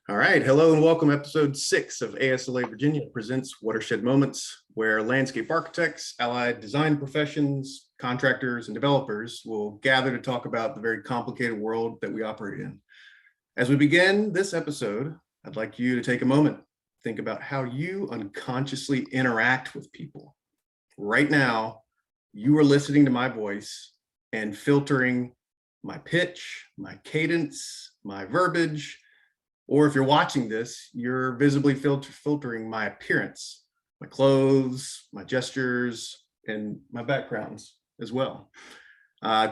All right, hello and welcome. Episode 6 of ASLA Virginia presents Watershed Moments, where landscape architects, allied design professions, contractors, and developers will gather to talk about the very complicated world that we operate in. As we begin this episode, I'd like you to take a moment, think about how you unconsciously interact with people. Right now, you are listening to my voice and filtering my pitch, my cadence, my verbiage, or if you're watching this, you're visibly filtering my appearance, my clothes, my gestures, and my backgrounds as well.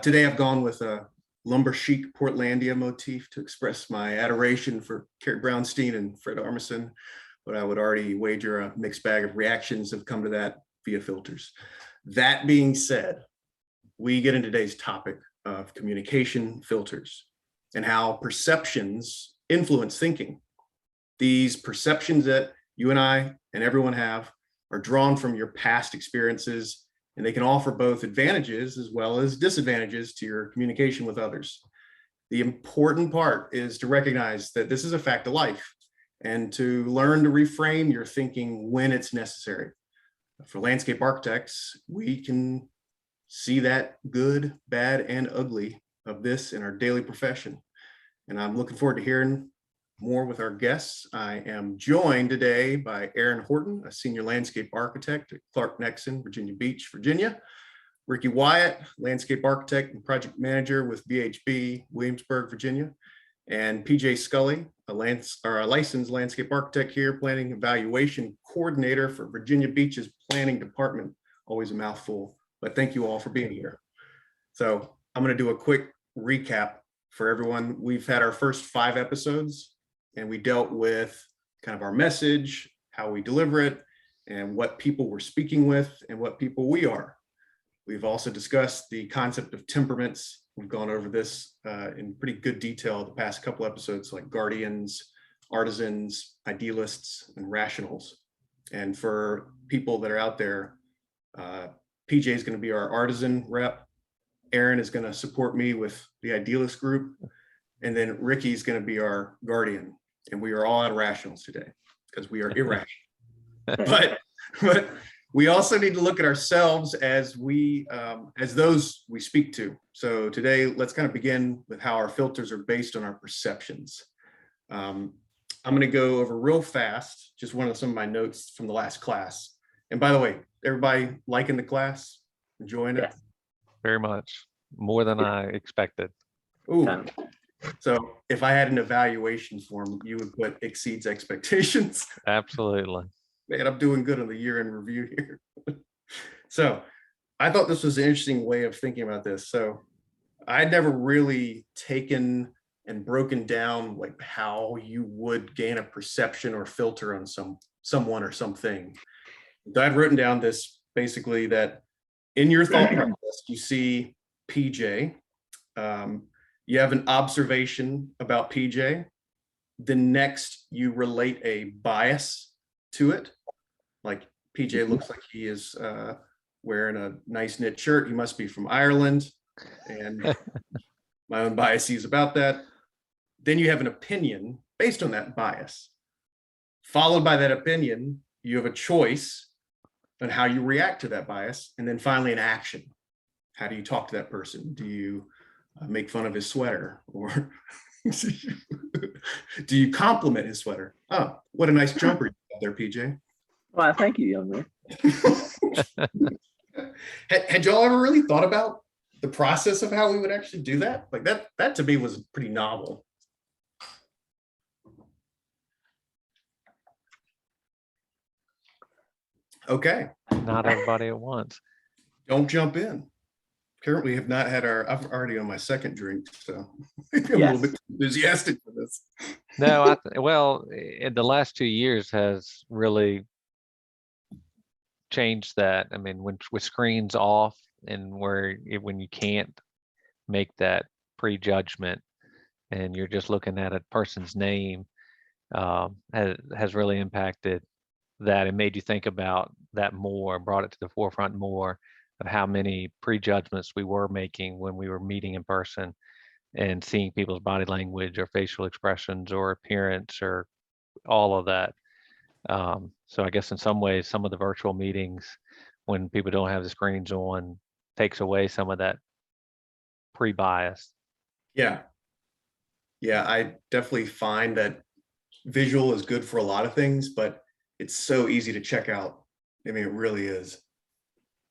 Today I've gone with a lumber chic Portlandia motif to express my adoration for Carrie Brownstein and Fred Armisen, but I would already wager a mixed bag of reactions have come to that via filters. That being said, we get into today's topic of communication filters and how perceptions influence thinking. These perceptions that you and I and everyone have are drawn from your past experiences, and they can offer both advantages as well as disadvantages to your communication with others. The important part is to recognize that this is a fact of life and to learn to reframe your thinking when it's necessary. For landscape architects, we can see that good, bad, and ugly of this in our daily profession. And I'm looking forward to hearing more with our guests. I am joined today by Aaron Horton, a senior landscape architect at Clark Nexon, Virginia Beach, Virginia. Ricky Wyatt, landscape architect and project manager with BHB, Williamsburg, Virginia. And PJ Scully, a licensed landscape architect here, planning evaluation coordinator for Virginia Beach's planning department. Always a mouthful, but thank you all for being here. So I'm going to do a quick recap for everyone. We've had our first 5 episodes and we dealt with kind of our message, how we deliver it, and what people we're speaking with and what people we are. We've also discussed the concept of temperaments. We've gone over this in pretty good detail the past couple episodes, like guardians, artisans, idealists, and rationals. And for people that are out there, PJ is going to be our artisan rep. Aaron is going to support me with the idealist group. And then Ricky is going to be our guardian. And we are all out of rationals today because we are irrational. but we also need to look at ourselves as those we speak to. So today, let's kind of begin with how our filters are based on our perceptions. I'm going to go over real fast, just some of my notes from the last class. And by the way, everybody liking the class, enjoying it? Very much, more than I expected. Ooh. So if I had an evaluation form, you would put exceeds expectations. Absolutely. Man, I'm doing good on the year-end review here. So I thought this was an interesting way of thinking about this. So I'd never really taken and broken down like how you would gain a perception or filter on someone or something. So I'd written down this basically that in your thought process, you see PJ, you have an observation about PJ. The next you relate a bias to it. Like PJ looks like he is wearing a nice knit shirt. He must be from Ireland. And my own biases about that. Then you have an opinion based on that bias. Followed by that opinion, you have a choice on how you react to that bias. And then finally an action. How do you talk to that person? Do you make fun of his sweater? Or do you compliment his sweater? Oh, what a nice jumper you got there, PJ. Well, thank you, young man. Had y'all ever really thought about the process of how we would actually do that? Like that to me was pretty novel. Okay. Not everybody at once. Don't jump in. Currently have not had I've already on my second drink, so I'm a little bit enthusiastic for this. No, well, in the last 2 years has really changed that. I mean, with screens off and when you can't make that prejudgment and you're just looking at a person's name, has really impacted that and made you think about that more, brought it to the forefront more of how many prejudgments we were making when we were meeting in person and seeing people's body language or facial expressions or appearance or all of that. So I guess in some ways, some of the virtual meetings, when people don't have the screens on, takes away some of that pre-bias. Yeah. Yeah, I definitely find that visual is good for a lot of things, but it's so easy to check out. I mean, it really is.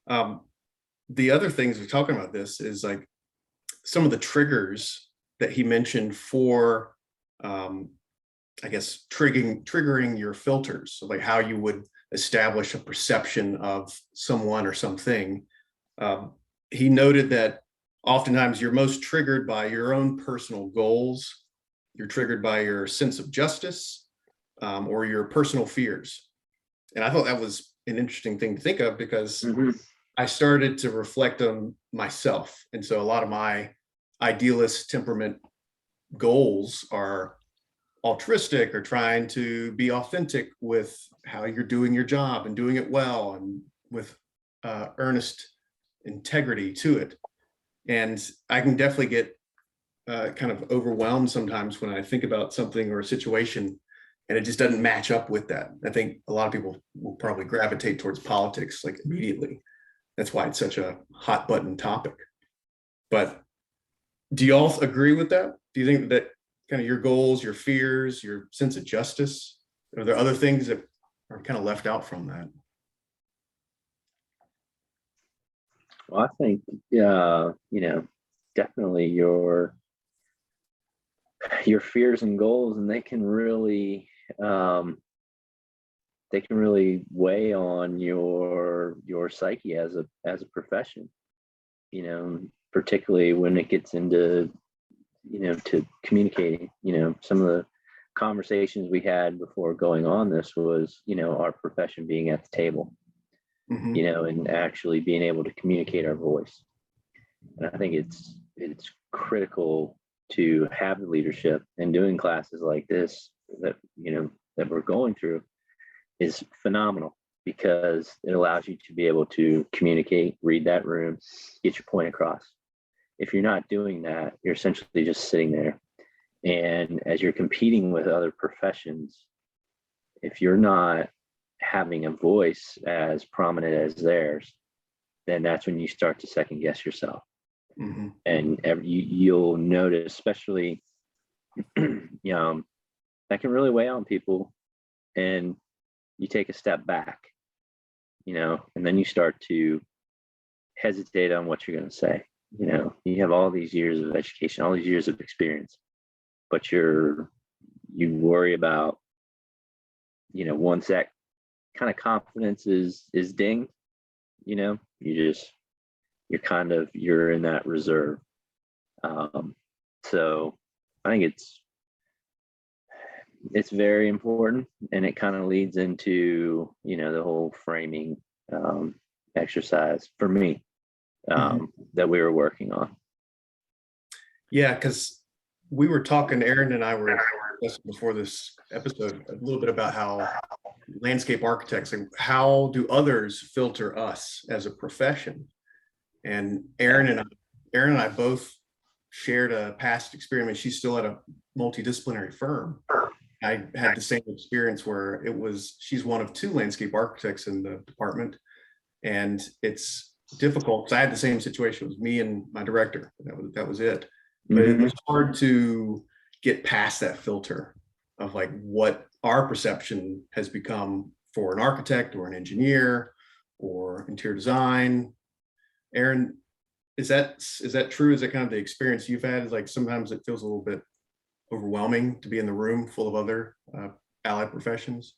The other things we're talking about this is like some of the triggers that he mentioned for, I guess, triggering your filters, so like how you would establish a perception of someone or something. He noted that oftentimes you're most triggered by your own personal goals. You're triggered by your sense of justice, or your personal fears. And I thought that was an interesting thing to think of, because I started to reflect on myself. And so a lot of my idealist temperament goals are altruistic, or trying to be authentic with how you're doing your job and doing it well, and with earnest integrity to it. And I can definitely get kind of overwhelmed sometimes when I think about something or a situation and it just doesn't match up with that. I think a lot of people will probably gravitate towards politics like immediately. That's why it's such a hot button topic. But do you all agree with that? Do you think that kind of your goals, your fears, your sense of justice, are there other things that are kind of left out from that? Well, I think, definitely your fears and goals, and they can really weigh on your psyche as a profession, particularly when it gets into, to communicating. Some of the conversations we had before going on this was, our profession being at the table, and actually being able to communicate our voice. And I think it's critical to have the leadership, and doing classes like this that we're going through is phenomenal, because it allows you to be able to communicate, read that room, get your point across. If you're not doing that, you're essentially just sitting there. And as you're competing with other professions, if you're not having a voice as prominent as theirs, then that's when you start to second guess yourself. And you'll notice, especially, that can really weigh on people. And you take a step back, and then you start to hesitate on what you're going to say. You have all these years of education, all these years of experience, but you worry about, once that kind of confidence is dinged, you're in that reserve. So I think it's very important, and it kind of leads into, the whole framing exercise for me that we were working on. Yeah, because we were talking, Aaron and I were discussing before this episode a little bit about how landscape architects, and how do others filter us as a profession. And Aaron and I both shared a past experience. She's still at a multidisciplinary firm. I had the same experience where she's one of two landscape architects in the department, and it's difficult. I had the same situation. It was me and my director. That was it. But it was hard to get past that filter of like what our perception has become for an architect or an engineer or interior design. Aaron, is that true? Is that kind of the experience you've had? Is like sometimes it feels a little bit overwhelming to be in the room full of other allied professions?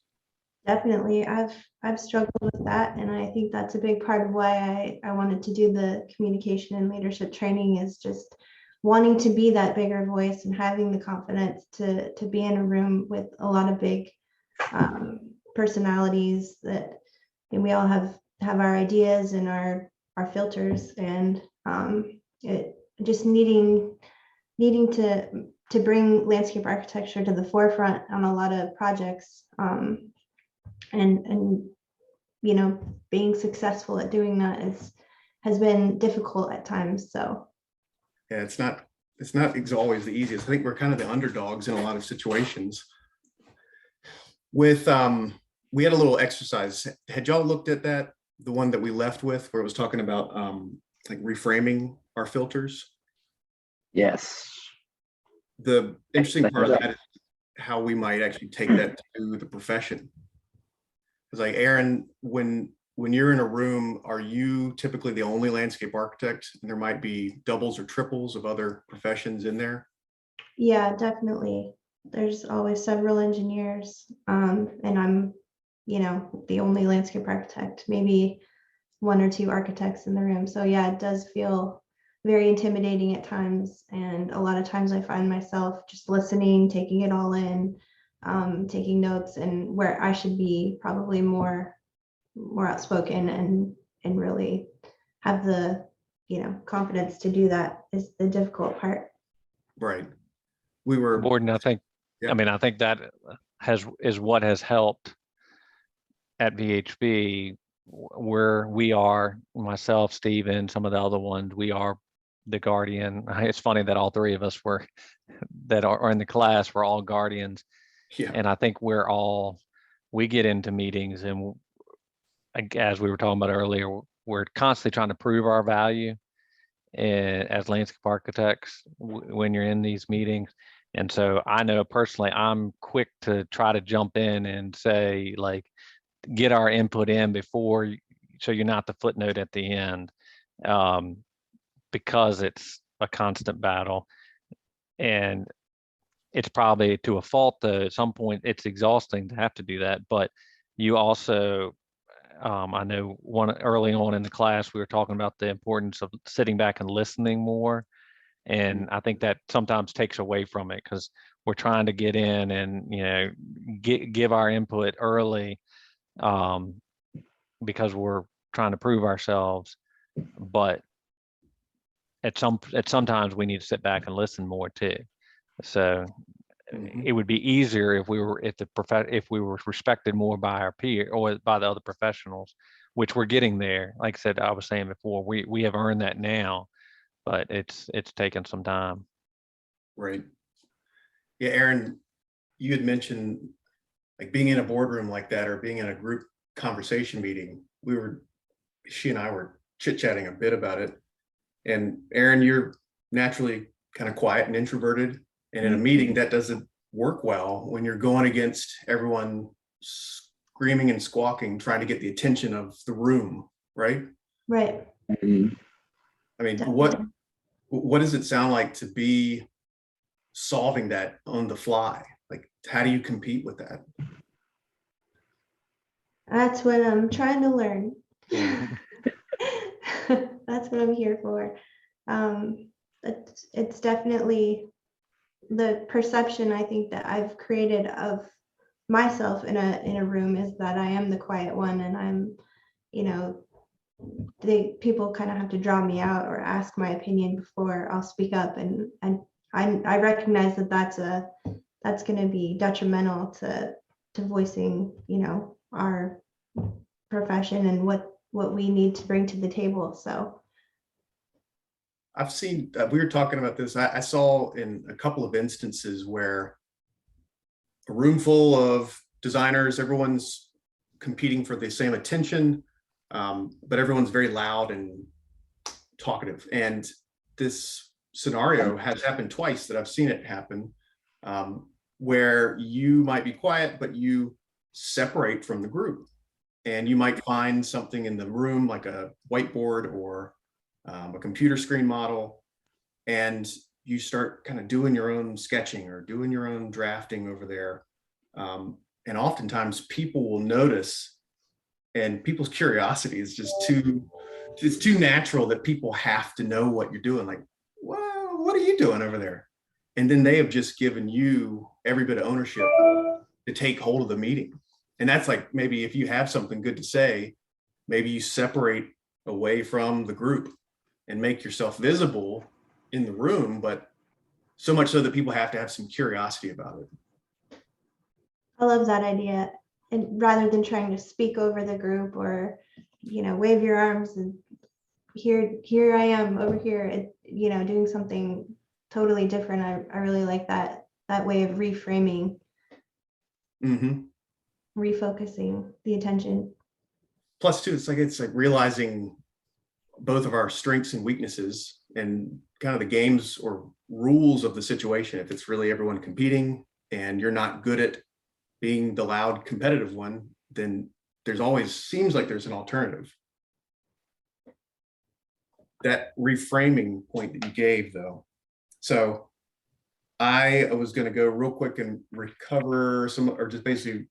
Definitely. I've struggled with that. And I think that's a big part of why I wanted to do the communication and leadership training, is just wanting to be that bigger voice and having the confidence to be in a room with a lot of big personalities, that, and we all have our ideas and our filters, and it just needing to bring landscape architecture to the forefront on a lot of projects, and being successful at doing that has been difficult at times. So Yeah, it's not it's not always the easiest. I think we're kind of the underdogs in a lot of situations. With we had a little exercise. Had y'all looked at that? The one that we left with, where it was talking about like reframing our filters. Yes. The interesting part of that is how we might actually take that to the profession. Because like Aaron, when you're in a room, are you typically the only landscape architect? And there might be doubles or triples of other professions in there. Yeah, definitely. There's always several engineers, and I'm, the only landscape architect, maybe one or two architects in the room. So yeah, it does feel very intimidating at times. And a lot of times I find myself just listening, taking it all in, taking notes, and where I should be probably more outspoken and really have the, confidence to do that is the difficult part. Right. We were Gordon, I think, Yeah. I mean, I think that is what has helped at VHB, where we are, myself, Steven, some of the other ones, we are the guardian. It's funny that all three of us that are in the class, we're all guardians. Yeah. And I think we get into meetings, and as we were talking about earlier, we're constantly trying to prove our value as landscape architects when you're in these meetings. And so I know personally, I'm quick to try to jump in and say, like, get our input in before, so you're not the footnote at the end, because it's a constant battle. And it's probably to a fault, though. At some point, it's exhausting to have to do that. But you also, I know early on in the class, we were talking about the importance of sitting back and listening more. And I think that sometimes takes away from it, because we're trying to get in and, give our input early, because we're trying to prove ourselves. But sometimes we need to sit back and listen more too. So it would be easier if we were respected more by our peer or by the other professionals, which we're getting there. Like I said, I was saying before, we have earned that now, but it's taken some time. Right. Yeah, Aaron, you had mentioned like being in a boardroom like that, or being in a group conversation meeting. She and I were chit-chatting a bit about it. And Aaron, you're naturally kind of quiet and introverted. And in a meeting, that doesn't work well when you're going against everyone screaming and squawking, trying to get the attention of the room, right? Right. Mhm. I mean, Definitely. what does it sound like to be solving that on the fly? Like, how do you compete with that? That's what I'm trying to learn. Mhm. That's what I'm here for. It's definitely the perception I think that I've created of myself in a room is that I am the quiet one, and I'm, people kind of have to draw me out or ask my opinion before I'll speak up, and I recognize that that's going to be detrimental to voicing, our profession and what we need to bring to the table. So I've seen, we were talking about this. I saw in a couple of instances where a room full of designers, everyone's competing for the same attention, but everyone's very loud and talkative. And this scenario has happened twice that I've seen it happen, where you might be quiet, but you separate from the group. And you might find something in the room, like a whiteboard or a computer screen model, and you start kind of doing your own sketching or doing your own drafting over there. And oftentimes people will notice, and people's curiosity is just it's too natural that people have to know what you're doing. Like, well, what are you doing over there? And then they have just given you every bit of ownership to take hold of the meeting. And that's like, maybe if you have something good to say, maybe you separate away from the group and make yourself visible in the room, but so much so that people have to have some curiosity about it. I love that idea. And rather than trying to speak over the group or, wave your arms and here I am over here, doing something totally different. I really like that way of reframing, refocusing the attention. Plus too, it's like realizing both of our strengths and weaknesses and kind of the games or rules of the situation. If it's really everyone competing and you're not good at being the loud competitive one, then there's always seems like there's an alternative. That reframing point that you gave though. So I was going to go real quick and recover some, or just basically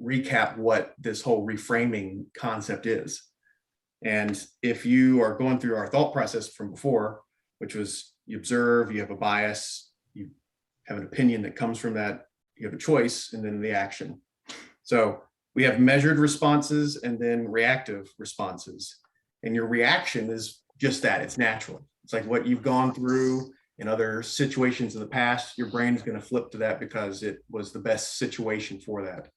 recap what this whole reframing concept is. And if you are going through our thought process from before, which was you observe, you have a bias, you have an opinion that comes from that, you have a choice, and then the action. So we have measured responses and then reactive responses. And your reaction is just that, it's natural. It's like what you've gone through in other situations in the past, your brain is going to flip to that because it was the best situation for that.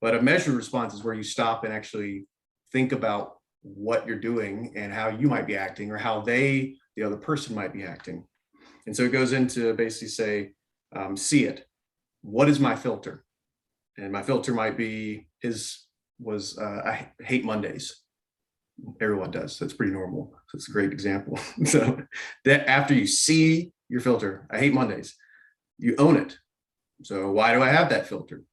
But a measured response is where you stop and actually think about what you're doing and how you might be acting or how the other person might be acting. And so it goes into basically say, see it. What is my filter? And my filter might be I hate Mondays. Everyone does. That's pretty normal. So it's a great example. So that after you see your filter, I hate Mondays, you own it. So why do I have that filter?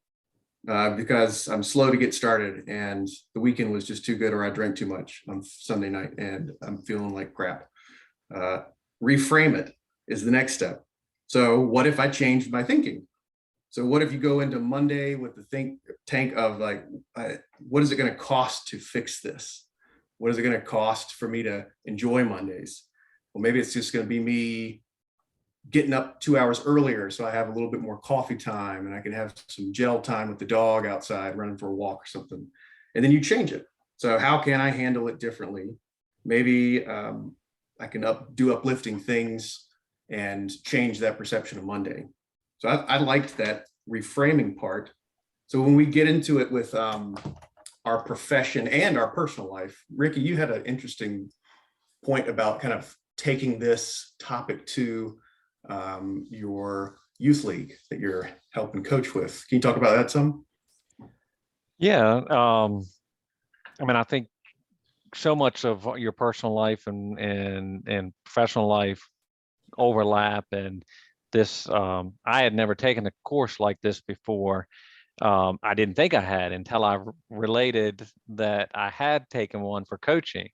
Because I'm slow to get started and the weekend was just too good, or I drank too much on Sunday night and I'm feeling like crap. Reframe it is the next step. So what if I changed my thinking? So what if you go into Monday with the tank of like, what is it going to cost to fix this? What is it going to cost for me to enjoy Mondays? Well, maybe it's just going to be me getting up 2 hours earlier so I have a little bit more coffee time and I can have some gel time with the dog outside running for a walk or something. And then you change it. So how can I handle it differently? Maybe I can do uplifting things and change that perception of Monday. So I liked that reframing part. So when we get into it with our profession and our personal life, Ricky, you had an interesting point about kind of taking this topic to your youth league that you're helping coach with. Can you talk about that some? Yeah. I mean, I think so much of your personal life and professional life overlap, and this I had never taken a course like this before. I didn't think I had until I related that I had taken one for coaching.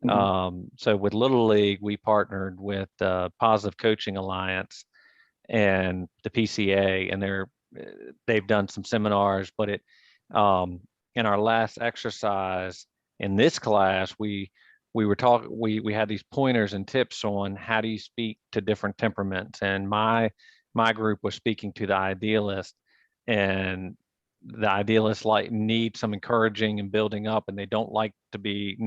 So with Little League, we partnered with the Positive Coaching Alliance and the PCA, and they've done some seminars. But in our last exercise in this class, we had these pointers and tips on how do you speak to different temperaments, and my group was speaking to the idealist, and the idealists need some encouraging and building up, and they don't like to be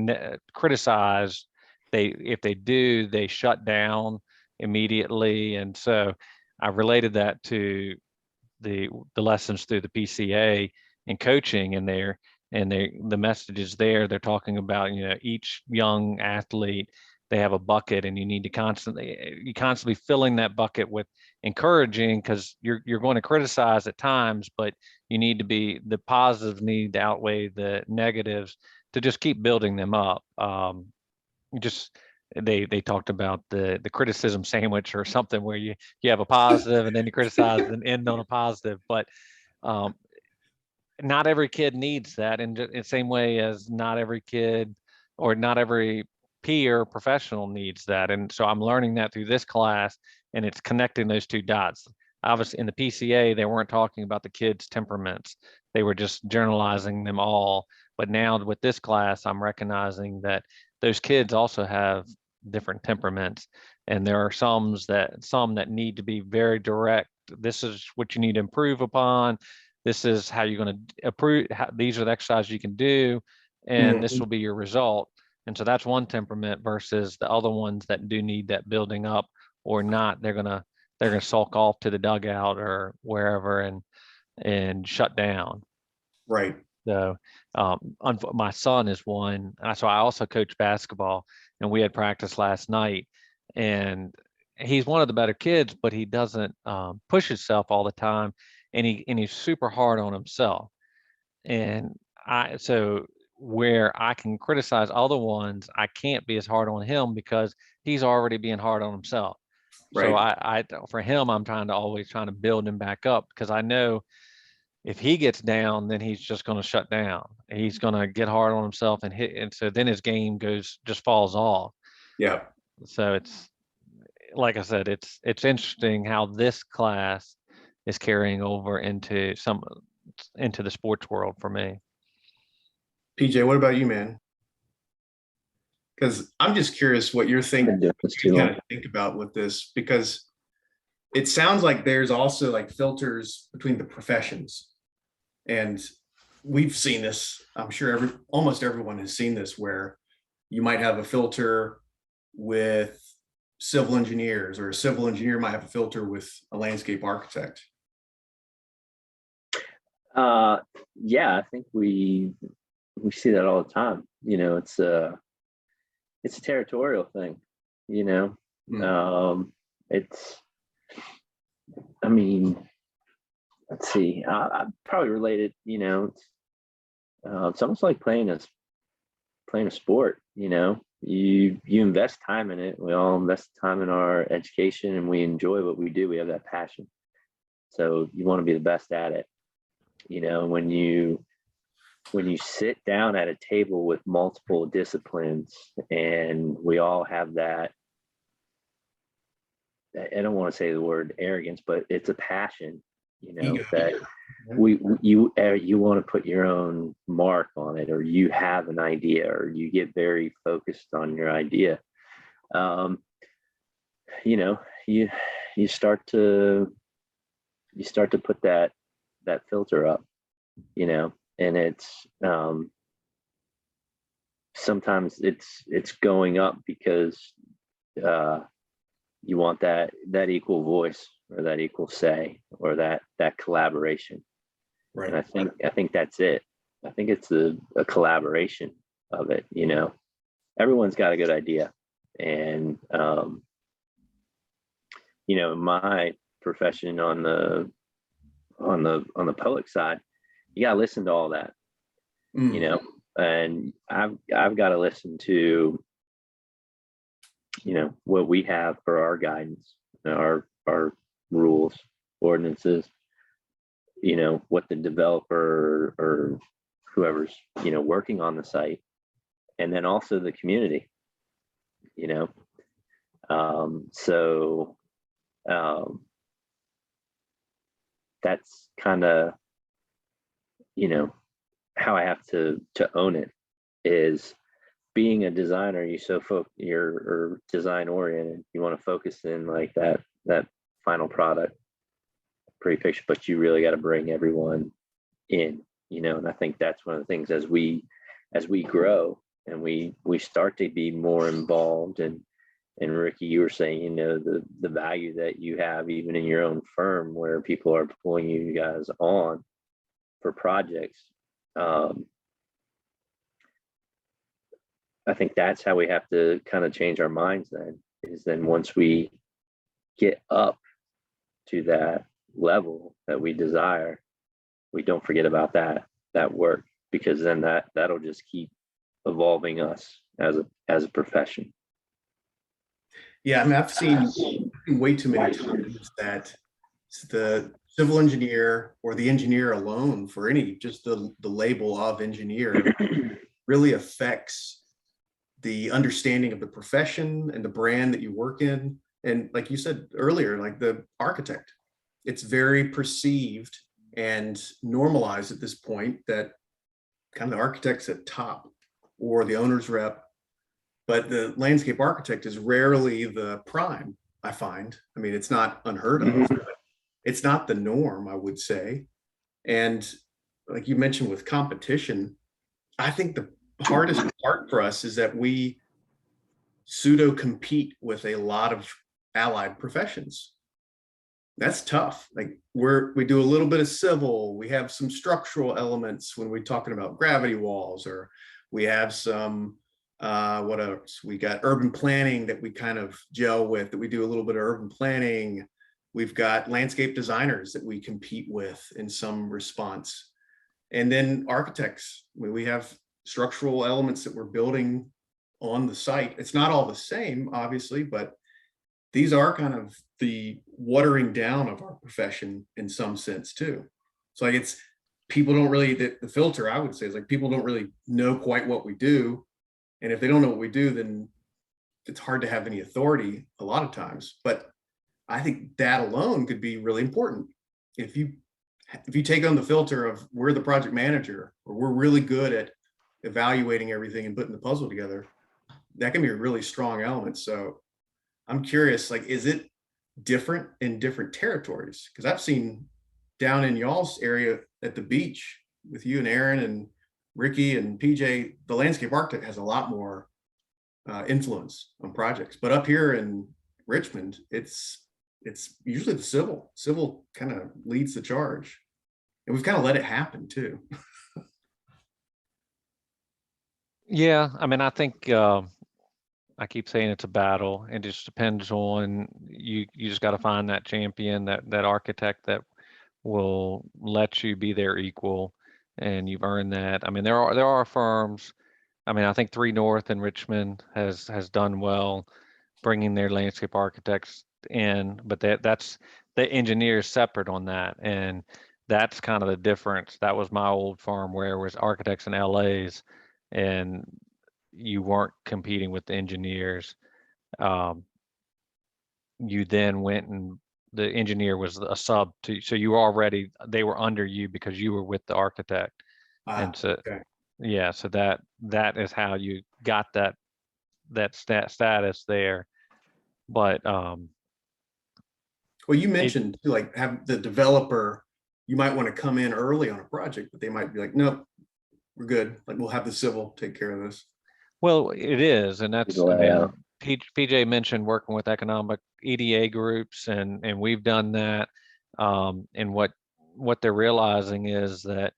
criticized. If they do, they shut down immediately. And so I related that to the lessons through the PCA and coaching, and the messages there. They're talking about, each young athlete, they have a bucket, and you need to constantly filling that bucket with encouraging, because you're going to criticize at times, but you need to be, the positives need to outweigh the negatives to just keep building them up. They talked about the criticism sandwich or something, where you have a positive and then you criticize and end on a positive. But not every kid needs that, in the same way as not every kid or not every peer professional needs that. And so I'm learning that through this class, and it's connecting those two dots. Obviously in the PCA, they weren't talking about the kids' temperaments. They were just generalizing them all. But now with this class, I'm recognizing that those kids also have different temperaments. And there are some that need to be very direct. This is what you need to improve upon. This is how you're going to improve. These are the exercises you can do, and this will be your result. And so that's one temperament versus the other ones that do need that building up, or not. They're gonna sulk off to the dugout or wherever and shut down. Right. So my son is one. So I also coach basketball, and we had practice last night, and he's one of the better kids, but he doesn't push himself all the time, and he's super hard on himself. And so where I can criticize other ones, I can't be as hard on him because he's already being hard on himself. So Right. for him, I'm always trying to build him back up, because I know if he gets down, then he's just going to shut down. He's going to get hard on himself and hit, and so then his game just falls off. Yeah. So it's, like I said, it's interesting how this class is carrying over into the sports world for me. PJ, what about you, man? Because I'm just curious what you're thinking, you kind of think about with this, because it sounds like there's also like filters between the professions. And we've seen this, I'm sure almost everyone has seen this, where you might have a filter with civil engineers, or a civil engineer might have a filter with a landscape architect. Yeah, I think we see that all the time. You know, it's a territorial thing, you know. I mean, let's see, I probably related, you know, it's almost like playing a sport, you know. You invest time in it. We all invest time in our education, and we enjoy what we do. We have that passion, so you want to be the best at it, you know. When you sit down at a table with multiple disciplines, and we all have that, I don't want to say the word arrogance, but it's a passion, you know, that you want to put your own mark on it, or you have an idea, or you get very focused on your idea. You know, you start to put that filter up, you know, and it's sometimes it's going up because you want that equal voice, or that equal say, or that collaboration. Right. And I think that's it. I think it's a collaboration of it, you know. Everyone's got a good idea. And you know, in my profession on the public side, you gotta listen to all that. You know, and I've got to listen to, you know, what we have for our guidance, our rules, ordinances, you know, what the developer or whoever's, you know, working on the site, and then also the community, you know. So that's kind of, you know, how I have to own it, is being a designer. You're design oriented. You want to focus in like that final product, pretty picture, but you really got to bring everyone in, you know. And I think that's one of the things, as we grow and we start to be more involved. And Ricky, you were saying, you know, the value that you have even in your own firm, where people are pulling you guys on for projects. I think that's how we have to kind of change our minds then, is then once we get up to that level that we desire, we don't forget about that work, because then that'll just keep evolving us as a profession. Yeah, I mean, I've seen way too many times that the civil engineer, or the engineer alone, for just the label of engineer, really affects the understanding of the profession and the brand that you work in. And like you said earlier, like the architect, it's very perceived and normalized at this point that kind of the architect's at top, or the owner's rep, but the landscape architect is rarely the prime, I find. I mean, it's not unheard of, but it's not the norm, I would say. And like you mentioned with competition, I think the hardest part for us is that we pseudo compete with a lot of allied professions. That's tough. Like we do a little bit of civil, we have some structural elements when we're talking about gravity walls, or we have some What else? We got urban planning that we kind of gel with, that we do a little bit of urban planning. We've got landscape designers that we compete with in some response. And then architects. We have structural elements that we're building on the site. It's not all the same, obviously, but these are kind of the watering down of our profession in some sense too. So like it's, people don't really, the filter I would say is like, people don't really know quite what we do. And if they don't know what we do, then it's hard to have any authority a lot of times. But I think that alone could be really important. If you take on the filter of we're the project manager, or we're really good at evaluating everything and putting the puzzle together, that can be a really strong element. So I'm curious, like, is it different in different territories? Because I've seen down in y'all's area at the beach with you and Aaron and Ricky and PJ, the landscape architect has a lot more influence on projects. But up here in Richmond, it's usually the civil kind of leads the charge, and we've kind of let it happen too. Yeah, I mean, I think I keep saying it's a battle. It just depends on you. You just got to find that champion, that architect that will let you be their equal, and you've earned that. I mean, there are firms. I mean, I think 3 North in Richmond has done well bringing their landscape architects in, but that's the engineers separate on that, and that's kind of the difference. That was my old firm where it was architects and LAs, and you weren't competing with the engineers. You then went and the engineer was a sub to, so you were already, they were under you because you were with the architect. And so, Okay. yeah, so that is how you got that status there. But Well, you mentioned too, like have the developer, you might want to come in early on a project, but they might be like, nope, we're good. Like we'll have the civil take care of this. well, it is, and that's, The I mean, layout. PJ mentioned working with economic EDA groups, and we've done that. And what they're realizing is that,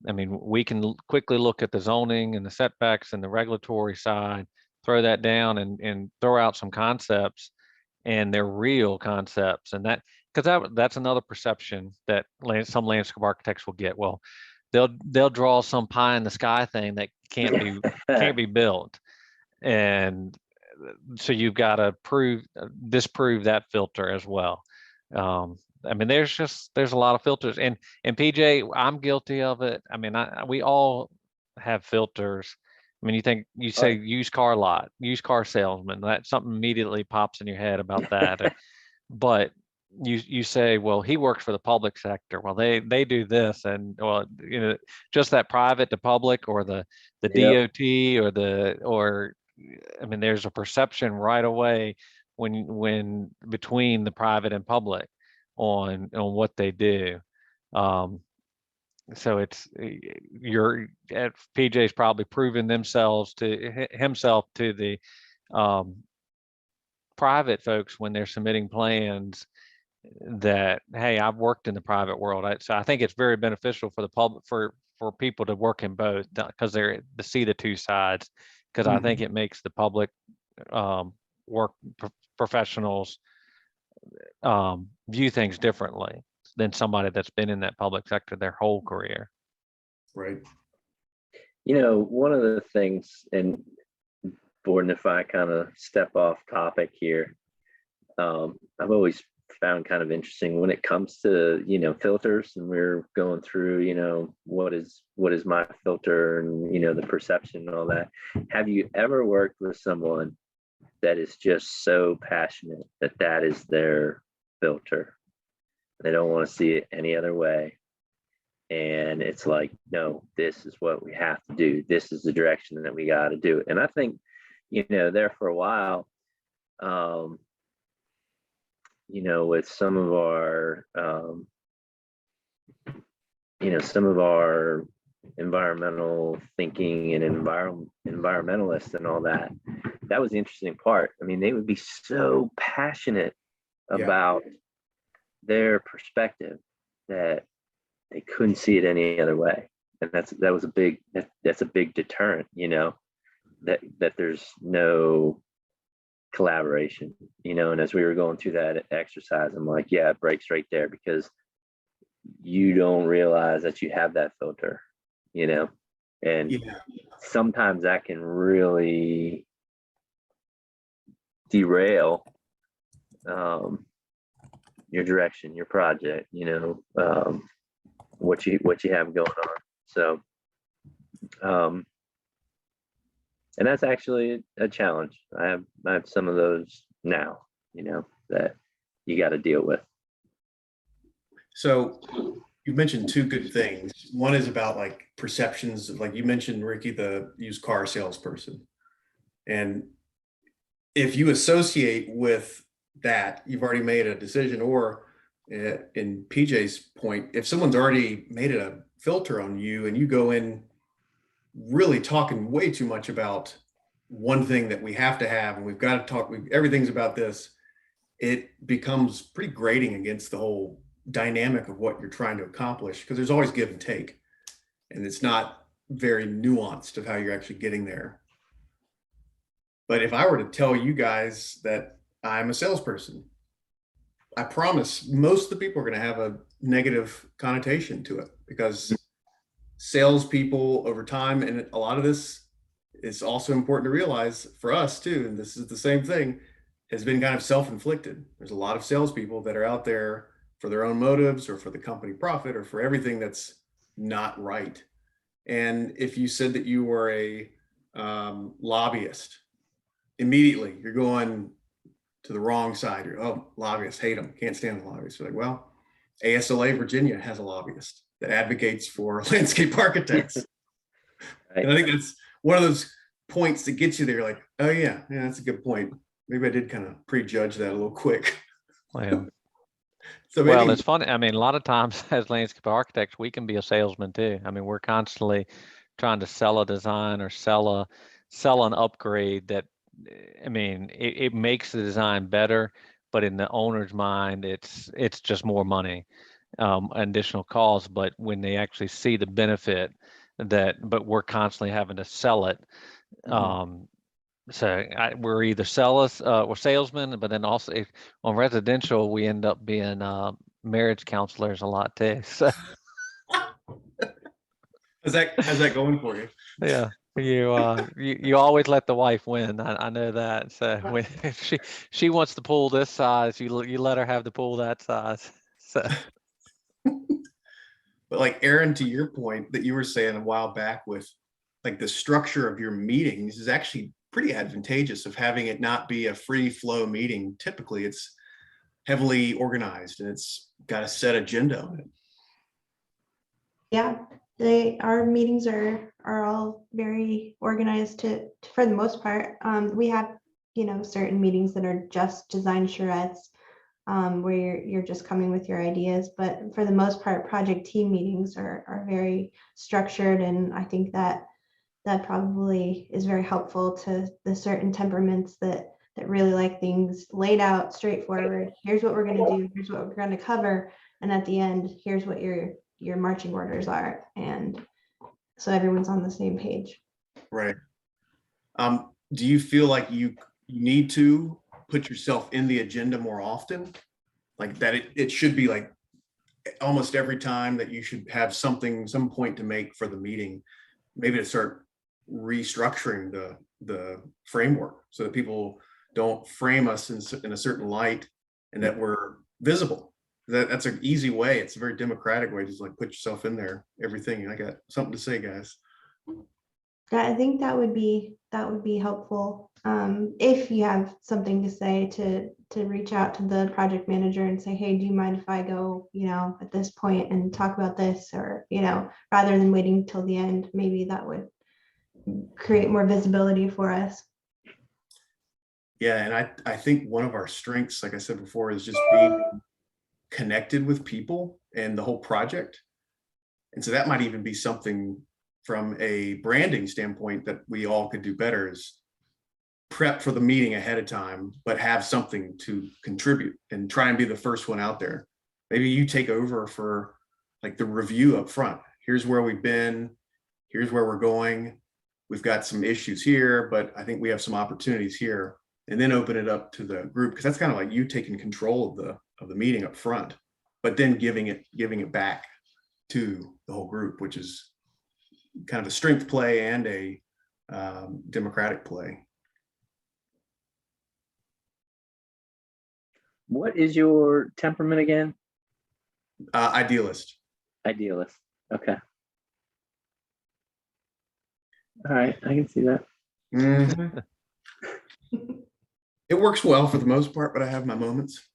I mean, we can quickly look at the zoning and the setbacks and the regulatory side, throw that down and throw out some concepts, and they're real concepts. And because that's another perception that some landscape architects will get. Well, they'll draw some pie in the sky thing that can't be built. And so you've got to disprove that filter as well. I mean, there's a lot of filters, and PJ, I'm guilty of it. I mean, we all have filters. I mean, you say used car lot, used car salesman, that something immediately pops in your head about that. But you say, well, he works for the public sector. Well, they do this, and well, just that private to public, or the Yep. DOT, or I mean, there's a perception right away when between the private and public on what they do. So it's PJ's probably proven himself to the private folks when they're submitting plans that, hey, I've worked in the private world. So I think it's very beneficial for the public, for people to work in both, because they're to see the two sides. Because I think it makes the public work professionals view things differently than somebody that's been in that public sector their whole career. Right. One of the things, and Borden, if I kind of step off topic here, I've always found kind of interesting when it comes to filters, and we're going through what is my filter, and the perception and all that. Have you ever worked with someone that is just so passionate that is their filter? They don't want to see it any other way, and it's like, no, this is what we have to do, this is the direction that we got to do it. And I think there for a while, with some of our environmental thinking and environmentalists and all that was the interesting part. I mean, they would be so passionate about their perspective that they couldn't see it any other way, and that's a big deterrent. that there's no collaboration, and as we were going through that exercise, I'm like, yeah, it breaks right there, because you don't realize that you have that filter, and Yeah. sometimes that can really derail your direction, your project, what you have going on. So and that's actually a challenge. I have some of those now, that you got to deal with. So you mentioned two good things. One is about like perceptions, like you mentioned, Ricky, the used car salesperson. And if you associate with that, you've already made a decision. Or in PJ's point, if someone's already made a filter on you and you go in really talking way too much about one thing that we have to have, and we've got to talk, everything's about this, it becomes pretty grating against the whole dynamic of what you're trying to accomplish, because there's always give and take, and it's not very nuanced of how you're actually getting there. But if I were to tell you guys that I'm a salesperson, I promise most of the people are going to have a negative connotation to it, because salespeople over time, and a lot of this is also important to realize for us too, and this is the same thing, has been kind of self-inflicted. There's a lot of salespeople that are out there for their own motives or for the company profit or for everything that's not right. And if you said that you were a lobbyist, immediately you're going to the wrong side. You're, oh, lobbyists, hate them, can't stand the lobbyists. You're like, well, ASLA Virginia has a lobbyist that advocates for landscape architects. Right. And I think that's one of those points that gets you there. Like, oh yeah, that's a good point. Maybe I did kind of prejudge that a little quick. Well, So maybe, well, it's funny. I mean, a lot of times as landscape architects, we can be a salesman too. I mean, we're constantly trying to sell a design or sell an upgrade that, I mean, it makes the design better, but in the owner's mind, it's just more money, additional costs. But when they actually see the benefit but we're constantly having to sell it. So we're either we're salesmen, but then also on residential, we end up being marriage counselors a lot too. So how's that going for you? yeah, you always let the wife win. I know that. So when if she wants to pull this size, you let her have to pull that size. So But like Aaron, to your point that you were saying a while back with like the structure of your meetings is actually pretty advantageous, of having it not be a free flow meeting. Typically it's heavily organized and it's got a set agenda on it. Yeah, our meetings are all very organized for the most part. We have, certain meetings that are just design charrettes, where you're just coming with your ideas. But for the most part, project team meetings are very structured. And I think that probably is very helpful to the certain temperaments that really like things laid out, straightforward. Here's what we're going to do. Here's what we're going to cover. And at the end, here's what your marching orders are. And so everyone's on the same page. Right. Do you feel like you need to put yourself in the agenda more often? Like that it should be like almost every time that you should have some point to make for the meeting, maybe to start restructuring the framework so that people don't frame us in a certain light and that we're visible. That's an easy way. It's a very democratic way to just like put yourself in there, everything. I got something to say, guys. I think that would be helpful. If you have something to say, to reach out to the project manager and say, hey, do you mind if I go, at this point and talk about this, or, rather than waiting till the end, maybe that would create more visibility for us. Yeah, and I think one of our strengths, like I said before, is just being connected with people and the whole project. And so that might even be something from a branding standpoint that we all could do better, is prep for the meeting ahead of time, but have something to contribute and try and be the first one out there. Maybe you take over for like the review up front. Here's where we've been, here's where we're going. we've got some issues here, but I think we have some opportunities here, and then open it up to the group, because that's kind of like you taking control of the meeting up front, but then giving it back to the whole group, which is kind of a strength play and a democratic play. What is your temperament again? Idealist. Idealist. Okay. All right, I can see that. Mhm. It works well for the most part, but I have my moments.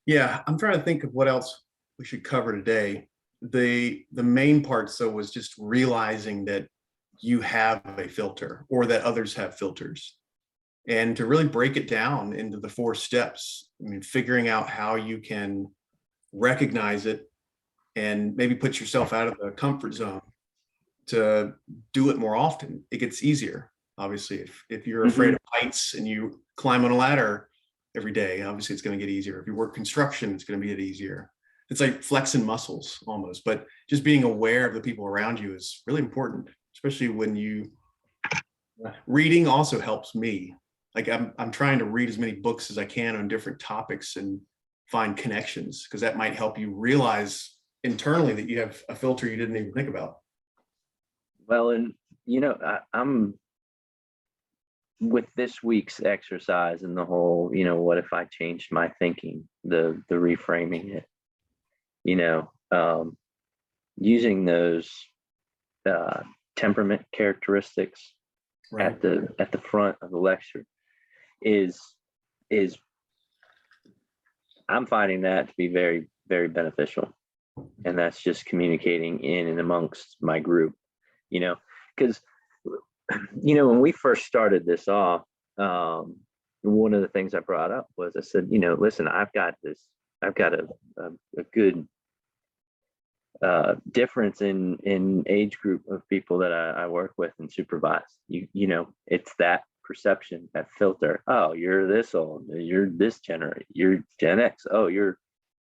Yeah, I'm trying to think of what else we should cover today. The main part, so, was just realizing that you have a filter, or that others have filters, and to really break it down into the 4 steps. I mean, figuring out how you can recognize it and maybe put yourself out of the comfort zone to do it more often. It gets easier, obviously. If you're afraid of heights and you climb on a ladder every day, obviously it's going to get easier. If you work construction, it's going to get easier. It's like flexing muscles almost, but just being aware of the people around you is really important, especially when reading also helps me. Like I'm trying to read as many books as I can on different topics and find connections, because that might help you realize internally that you have a filter you didn't even think about. Well, and I'm with this week's exercise and the whole, what if I changed my thinking, the reframing it, using those temperament characteristics Right. at the front of the lecture is I'm finding that to be very, very beneficial. And that's just communicating in and amongst my group, because when we first started this off, one of the things I brought up was, I said, listen, I've got a good difference in age group of people that I work with and supervise. It's that perception, that filter. Oh, you're this old, you're this generation, you're Gen X. Oh, you're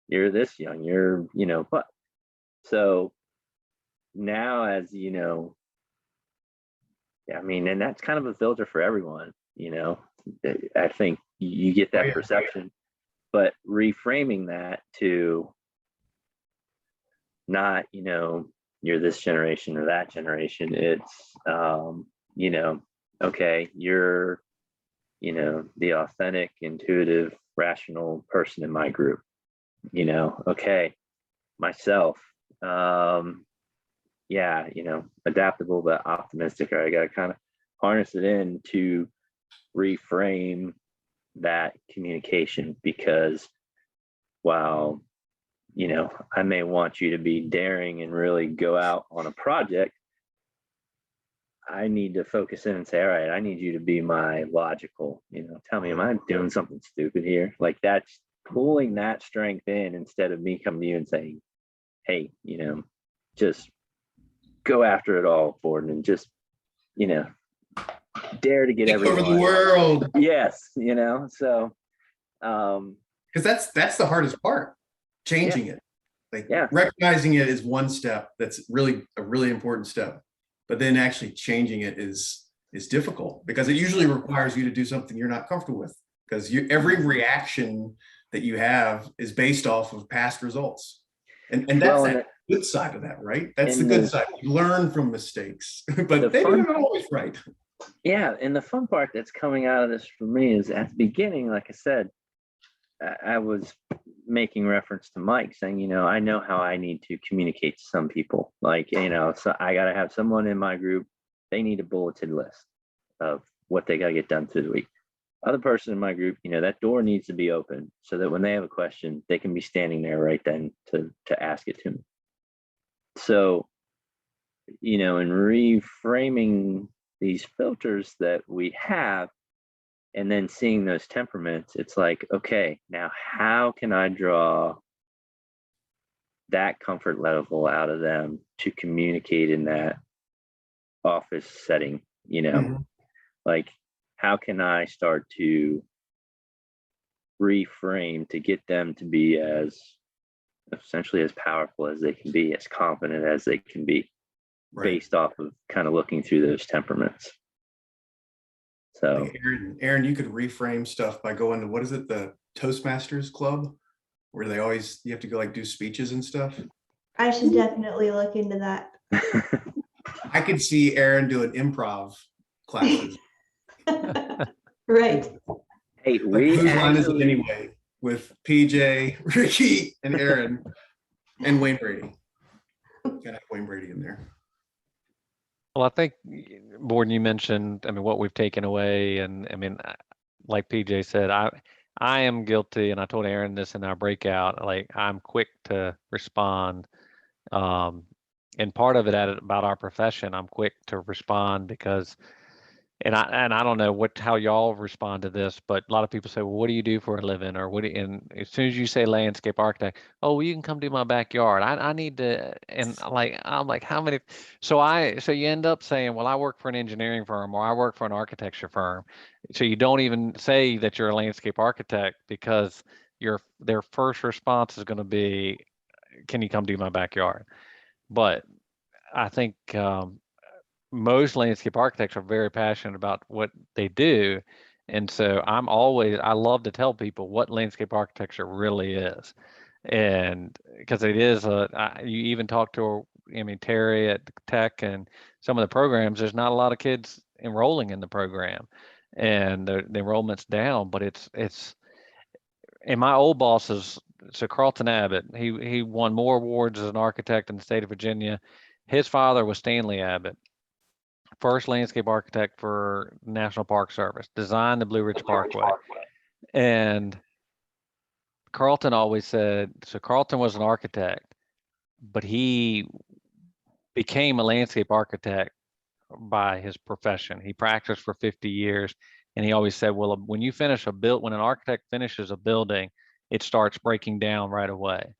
this young, you're what. So now, as and that's kind of a filter for everyone. I think you get that perception, but reframing that to not, you're this generation or that generation. It's, okay, you're, the authentic, intuitive, rational person in my group. Okay, myself, adaptable but optimistic. I got to kind of harness it in to reframe that communication, because while I may want you to be daring and really go out on a project, I need to focus in and say, all right, I need you to be my logical, tell me, am I doing something stupid here? Like, that's pulling that strength in, instead of me coming to you and saying, hey, just go after it all, Ford, and just, dare to get Take everyone over the world. Yes. So, because that's the hardest part, changing it. Like, recognizing it is one step. That's really a really important step, but then actually changing it is difficult, because it usually requires you to do something you're not comfortable with, because every reaction that you have is based off of past results, and that's the good side of that, right? That's the good side. You learn from mistakes, but they're not always right. Yeah, and the fun part that's coming out of this for me is, at the beginning, like I said, I was making reference to Mike, saying, I know how I need to communicate to some people. Like, so I got to have someone in my group, they need a bulleted list of what they got to get done through the week. Other person in my group, that door needs to be open so that when they have a question, they can be standing there right then to ask it to me. So, in reframing these filters that we have, and then seeing those temperaments, it's like, okay, now how can I draw that comfort level out of them to communicate in that office setting? Like, how can I start to reframe to get them to be as essentially as powerful as they can be, as confident as they can be? Right. based off of kind of looking through those temperaments. So Like Aaron, you could reframe stuff by going to, what is it, the Toastmasters Club, where you have to go like do speeches and stuff. I should definitely look into that. I could see Aaron doing improv classes. Right. hey, Like, we whose line is it actually, anyway? With PJ, Ricky, and Aaron, and Wayne Brady. Gotta have Wayne Brady in there. Well, I think, Borden, you mentioned, I mean, what we've taken away, and I mean, like PJ said, I am guilty, and I told Aaron this in our breakout, like I'm quick to respond. And part of it about our profession, I'm quick to respond because, and I don't know how y'all respond to this, but a lot of people say, well, what do you do for a living? Or and as soon as you say landscape architect, oh, well, you can come do my backyard. I need to, and I'm like, how many? So you end up saying, well, I work for an engineering firm or I work for an architecture firm. So you don't even say that you're a landscape architect because their first response is going to be, can you come do my backyard? But I think most landscape architects are very passionate about what they do. And so I love to tell people what landscape architecture really is. And because it is, you even talk to, I mean, Terry at Tech and some of the programs, there's not a lot of kids enrolling in the program and the enrollment's down, but it's, and my old boss is, so Carlton Abbott, he won more awards as an architect in the state of Virginia. His father was Stanley Abbott, first landscape architect for National Park Service, designed the Blue Ridge Parkway. And Carlton always said, so Carlton was an architect, but he became a landscape architect by his profession. He practiced for 50 years. And he always said, well, when an architect finishes a building, it starts breaking down right away.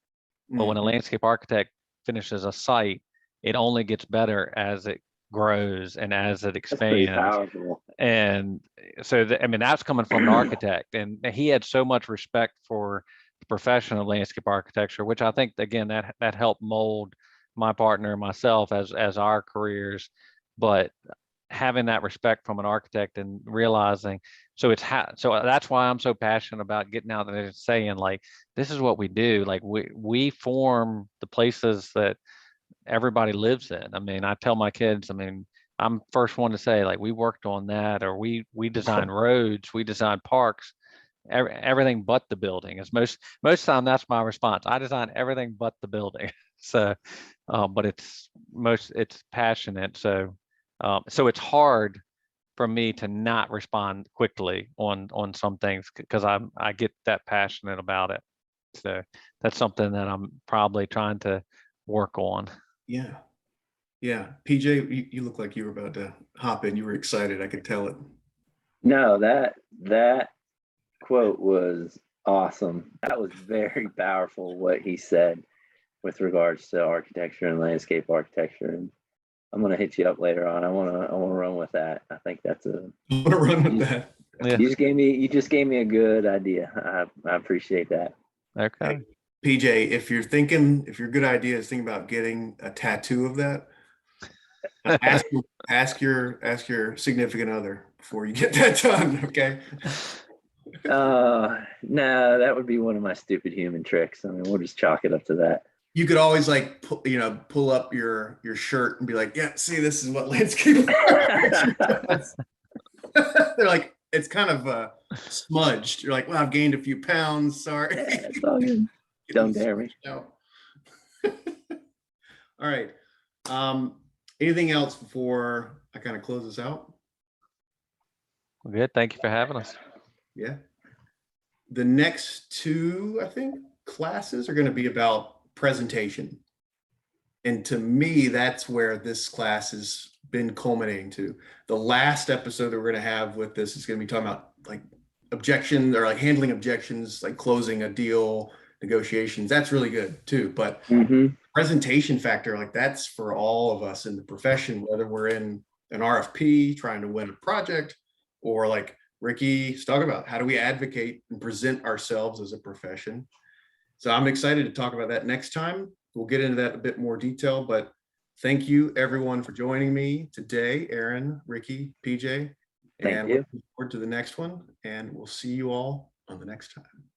But when a landscape architect finishes a site, it only gets better as it grows and as it that's pretty expands. powerful. And so, I mean, that's coming from an architect, and he had so much respect for the profession of landscape architecture, which I think, again, that helped mold my partner and myself as our careers. But having that respect from an architect and realizing, so that's why I'm so passionate about getting out there and saying, like, this is what we do. Like we form the places that everybody lives in. I mean, I tell my kids, I mean, I'm first one to say, like, we worked on that, or we design roads, we design parks, everything but the building. Is most time that's my response. I design everything but the building. So, but it's passionate. So it's hard for me to not respond quickly on some things because I get that passionate about it. So that's something that I'm probably trying to work on. Yeah. PJ, you look like you were about to hop in. You were excited. I could tell it. No, that quote was awesome. That was very powerful what he said with regards to architecture and landscape architecture. And I'm gonna hit you up later on. I wanna run with that. I think that's I want to run with that. Yeah. You just gave me a good idea. I appreciate that. Okay. Hey, PJ, if your good idea is thinking about getting a tattoo of that, ask your significant other before you get that done. Okay. No, that would be one of my stupid human tricks. I mean, we'll just chalk it up to that. You could always like pull up your shirt and be like, yeah, see, this is what landscape does. They're like, it's kind of smudged. You're like, well, I've gained a few pounds. Sorry. Yeah, it's all good. Don't dare me. All right. Anything else before I kind of close this out? Good. Thank you for having us. Yeah. The next two, I think, classes are going to be about presentation. And to me, that's where this class has been culminating to. The last episode that we're going to have with this is going to be talking about like objection or like handling objections, like closing a deal, negotiations. That's really good too. But presentation factor, like that's for all of us in the profession, whether we're in an RFP trying to win a project, or like Ricky's talking about, how do we advocate and present ourselves as a profession? So I'm excited to talk about that next time. We'll get into that in a bit more detail, but Thank you everyone for joining me today, Aaron, Ricky, PJ, Thank and you. looking forward to the next one. And we'll see you all on the next time.